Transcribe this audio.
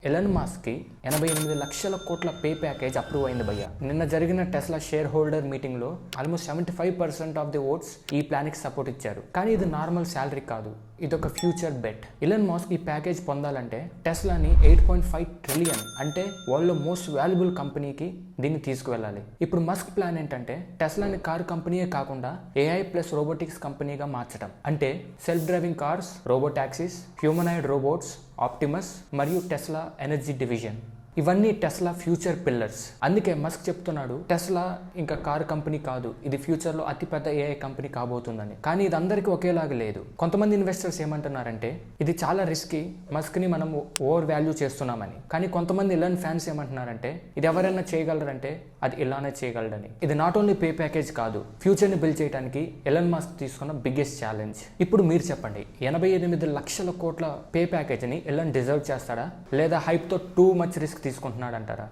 Elon మాస్క్కి 88 లక్షల కోట్ల pay package approve అయింది భయ్య. నిన్న జరిగిన టెస్లా షేర్ హోల్డర్ మీటింగ్లో ఆల్మోస్ట్ 75% ఆఫ్ ది ఓట్స్ ఈ ప్లాన్కి సపోర్ట్ ఇచ్చారు. కానీ ఇది నార్మల్ శాలరీ కాదు, ఇది ఒక ఫ్యూచర్ బెట్. ఎలన్ మాస్క్ ఈ ప్యాకేజ్ పొందాలంటే టెస్లాని 8.5 ట్రిలియన్ అంటే వరల్డ్లో మోస్ట్ వాల్యుబుల్ కంపెనీకి దీన్ని తీసుకువెళ్ళాలి. ఇప్పుడు మస్క్ ప్లాన్ ఏంటంటే టెస్లాని కార్ కంపెనీయే కాకుండా AI ప్లస్ రోబోటిక్స్ కంపెనీగా మార్చడం. అంటే self driving cars, robo taxis, humanoid robots, Optimus మరియు టెస్లా ఎనర్జీ డివిజన్, ఇవన్నీ టెస్లా ఫ్యూచర్ పిల్లర్స్. అందుకే మస్క్ చెప్తున్నాడు టెస్లా ఇంకా కార్ కంపెనీ కాదు, ఇది ఫ్యూచర్లో అతిపెద్ద AI కంపెనీ కాబోతుందని. కానీ ఇది అందరికీ ఒకేలాగా లేదు. కొంతమంది ఇన్వెస్టర్స్ ఏమంటున్నారంటే ఇది చాలా రిస్కీ, మస్క్ని మనం ఓవర్ వాల్యూ చేస్తున్నామని. కానీ కొంతమంది ఎలన్ ఫ్యాన్స్ ఏమంటున్నారంటే ఇది ఎవరైనా చేయగలరంటే అది ఇలానే చేయగలరని. ఇది నాట్ ఓన్లీ పే ప్యాకేజ్ కాదు, ఫ్యూచర్ని బిల్డ్ చేయడానికి ఎలన్ మాస్క్ తీసుకున్న బిగ్గెస్ట్ ఛాలెంజ్. ఇప్పుడు మీరు చెప్పండి, 88 లక్షల కోట్ల పే ప్యాకేజ్ని ఎలన్ డిజర్వ్ చేస్తాడా, లేదా హైప్తో టూ మచ్ రిస్క్ తీసుకుంటున్నాడంటారా?